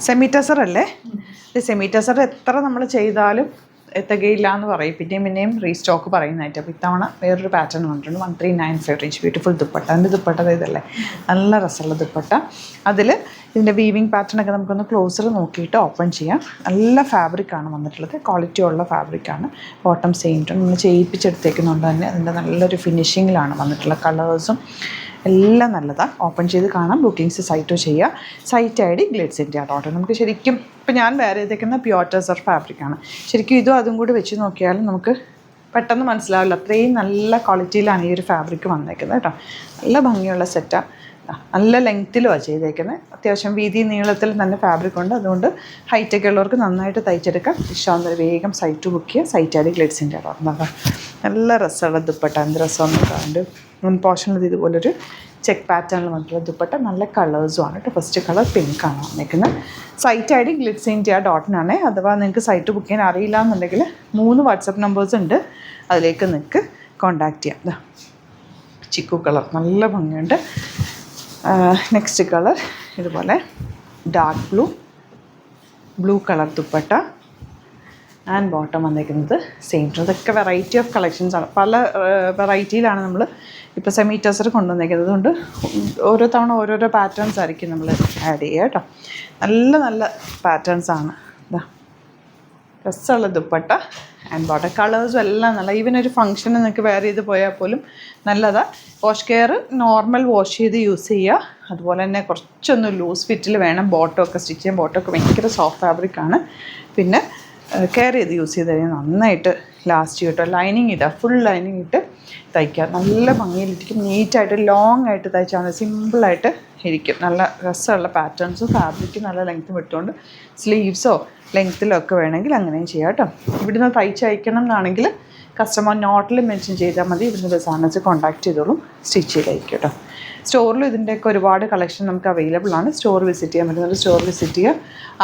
Semi tussar അല്ലേ? Semi tussar എത്ര നമ്മൾ ചെയ്താലും തികയില്ല എന്ന് പറയും, പിന്നെയും റീസ്റ്റോക്ക് പറയുന്നതായിട്ട്. അപ്പോൾ ഇത്തവണ വേറൊരു പാറ്റേൺ വന്നിട്ടുണ്ട്. 1395 റേഞ്ച് ബ്യൂട്ടിഫുൾ ദുപ്പട്ട. അതിൻ്റെ ദുപ്പട്ട ഇതല്ലേ, നല്ല രസമുള്ള ദുപ്പട്ട. അതിൽ ഇതിൻ്റെ വീവിങ് പാറ്റേണൊക്കെ നമുക്കൊന്ന് ക്ലോസർ നോക്കിയിട്ട് ഓപ്പൺ ചെയ്യാം. നല്ല ഫാബ്രിക്കാണ് വന്നിട്ടുള്ളത്, ക്വാളിറ്റി ഉള്ള ഫാബ്രിക്കാണ്. ബോട്ടം സെയിം ടോൺ നമ്മൾ ചെയ്യിപ്പിച്ചെടുത്തേക്കുന്നുണ്ട് തന്നെ. അതിൻ്റെ നല്ലൊരു ഫിനിഷിങ്ങിലാണ് വന്നിട്ടുള്ള കളേഴ്സും എല്ലാം നല്ലതാണ്. ഓപ്പൺ ചെയ്ത് കാണാം. ബുക്കിങ്സ് സൈറ്റോ ചെയ്യുക. Site I D glitz India dot. നമുക്ക് ശരിക്കും ഇപ്പോൾ ഞാൻ വേറെ ചെയ്തേക്കുന്ന പ്യുവർ ടസർ ഫാബ്രിക്കാണ്. ശരിക്കും ഇതും അതും കൂടി വെച്ച് നോക്കിയാലും നമുക്ക് പെട്ടെന്ന് മനസ്സിലാവില്ല, അത്രയും നല്ല ക്വാളിറ്റിയിലാണ് ഈ ഒരു ഫാബ്രിക് വന്നേക്കുന്നത് കേട്ടോ. നല്ല ഭംഗിയുള്ള സെറ്റാണ്. നല്ല ലെങ്ത്തിലുമാണ് ചെയ്തേക്കുന്നത്. അത്യാവശ്യം വീതി നീളത്തിൽ തന്നെ ഫാബ്രിക് ഉണ്ട്. അതുകൊണ്ട് ഹൈറ്റൊക്കെ ഉള്ളവർക്ക് നന്നായിട്ട് തയ്ച്ചെടുക്കാം. ഇഷ്ടമാകുന്നവർ വേഗം സൈറ്റ് ബുക്ക് ചെയ്യുക. Site I D glitz India dot. നല്ല രസമുള്ള ദുപ്പട്ട. എന്ത് രസമെന്ന് കണ്ട് മുൻ പോർഷനിൽ ഇതുപോലൊരു ചെക്ക് പാറ്റേണിൽ വന്നിട്ടുള്ള ദുപ്പട്ട. നല്ല കളേഴ്സുമാണ് കേട്ടോ. ഫസ്റ്റ് കളർ പിങ്കാണ് വന്നിരിക്കുന്നത്. Site I D glitz India ഡോട്ടിനാണ്. അഥവാ നിങ്ങൾക്ക് സൈറ്റ് ബുക്ക് ചെയ്യാൻ അറിയില്ല എന്നുണ്ടെങ്കിൽ 3 വാട്സപ്പ് നമ്പേഴ്സ് ഉണ്ട്, അതിലേക്ക് നിങ്ങൾക്ക് കോൺടാക്റ്റ് ചെയ്യാം. ചിക്കു കളർ നല്ല ഭംഗിയുണ്ട്. നെക്സ്റ്റ് കളർ ഇതുപോലെ dark blue colour dupatta and bottom വന്നിരിക്കുന്നത് സെയിം. ഇതൊക്കെ വെറൈറ്റി ഓഫ് കളക്ഷൻസാണ്. പല വെറൈറ്റിയിലാണ് നമ്മൾ ഇപ്പോൾ സെമി ടസർ കൊണ്ടുവന്നേക്കുന്നത്. അതുകൊണ്ട് ഓരോ തവണ ഓരോരോ പാറ്റേൺസ് ആയിരിക്കും നമ്മൾ ആഡ് ചെയ്യുക കേട്ടോ. നല്ല നല്ല പാറ്റേൺസാണ്. ഇതാ രസമുള്ള ദുപ്പട്ട ആൻഡ് ബോട്ടം. കളേഴ്സും എല്ലാം നല്ല. ഈവൻ ഒരു ഫംഗ്ഷന് നിങ്ങൾക്ക് വെയർ ചെയ്ത് പോയാൽ പോലും നല്ലതാണ്. വാഷ് കെയർ നോർമൽ വാഷ് ചെയ്ത് യൂസ് ചെയ്യുക. അതുപോലെ തന്നെ കുറച്ചൊന്ന് ലൂസ് ഫിറ്റിൽ വേണം ബോട്ടമൊക്കെ സ്റ്റിച്ച് ചെയ്യാൻ. ബോട്ടമൊക്കെ ഭയങ്കര സോഫ്റ്റ് ഫാബ്രിക്കാണ്. പിന്നെ കെയർ ചെയ്ത് യൂസ് ചെയ്ത് കഴിഞ്ഞാൽ നന്നായിട്ട് ലാസ്റ്റ് കിട്ടും. ലൈനിങ് ഇടുക, ഫുൾ ലൈനിങ് ഇട്ട് തയ്ക്കുക. നല്ല ഭംഗിയിലിരിക്കും. നീറ്റായിട്ട് ലോങ് ആയിട്ട് തയ്ച്ചാൽ മതി. സിമ്പിളായിട്ട് ഇരിക്കും. നല്ല രസമുള്ള പാറ്റേൺസും ഫാബ്രിക്കും നല്ല ലെങ്ത്തും ഇട്ടുകൊണ്ട് സ്ലീവ്സോ ലെങ്ത്തിലോ ഒക്കെ വേണമെങ്കിൽ അങ്ങനെയും ചെയ്യാം കേട്ടോ. ഇവിടുന്ന് തയ്ച്ചയക്കണം എന്നാണെങ്കിൽ കസ്റ്റമർ നോട്ടിൽ മെൻഷൻ ചെയ്താൽ മതി. ഇവിടുന്ന് ബസാർനെസ് കോൺടാക്ട് ചെയ്തോളും, സ്റ്റിച്ച് ചെയ്തായിരിക്കും കേട്ടോ. സ്റ്റോറിലും ഇതിൻ്റെയൊക്കെ ഒരുപാട് കളക്ഷൻ നമുക്ക് അവൈലബിൾ ആണ്. സ്റ്റോർ വിസിറ്റ് ചെയ്യാൻ പറ്റുന്നത് സ്റ്റോർ വിസിറ്റ് ചെയ്യുക.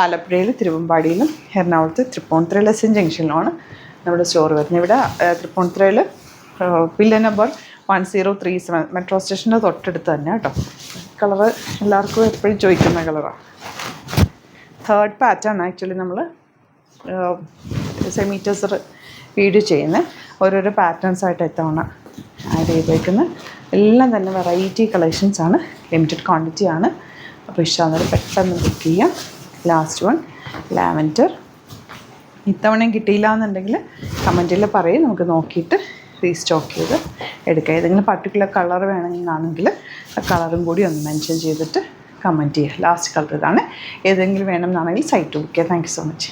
ആലപ്പുഴയിൽ, തിരുവമ്പാടിയിലും, എറണാകുളത്ത് തൃപ്പൂണിത്തുറ ലെസ്സൻ ജംഗ്ഷനിലുമാണ് നമ്മുടെ സ്റ്റോർ വരുന്നത്. ഇവിടെ തൃപ്പൂണിത്തുറയിൽ പില്ലർ നമ്പർ 1037 മെട്രോ സ്റ്റേഷൻ്റെ തൊട്ടടുത്ത് തന്നെ കേട്ടോ. കളറ് എല്ലാവർക്കും എപ്പോഴും ചോദിക്കുന്ന കളറാണ്. തേർഡ് പാറ്റേൺ ആക്ച്വലി നമ്മൾ സെമി ടസർ വീഡിയോ ചെയ്യുന്നത്. ഓരോരോ പാറ്റേൺസായിട്ട് എത്തവണ ആഡ് ചെയ്തേക്കുന്നത് എല്ലാം തന്നെ വെറൈറ്റി കളക്ഷൻസാണ്. ലിമിറ്റഡ് ക്വാണ്ടിറ്റി ആണ്. അപ്പോൾ ഇഷ്ടമാകുന്നത് പെട്ടെന്ന് ബുക്ക് ചെയ്യാം. Last one lavender. ഇത്തവണയും കിട്ടിയില്ല എന്നുണ്ടെങ്കിൽ കമൻറ്റിൽ പറയും, നമുക്ക് നോക്കിയിട്ട് റീസ്റ്റോക്ക് ചെയ്ത് എടുക്കുക. ഏതെങ്കിലും പർട്ടിക്കുലർ കളർ വേണമെന്നാണെങ്കിൽ ആ കളറും കൂടി ഒന്ന് മെൻഷൻ ചെയ്തിട്ട് കമൻറ്റ് ചെയ്യുക. ലാസ്റ്റ് കളർ ഇതാണ്. ഏതെങ്കിലും വേണമെന്നാണെങ്കിൽ സൈറ്റ് ബുക്ക് ചെയ്യുക. Thank you so much.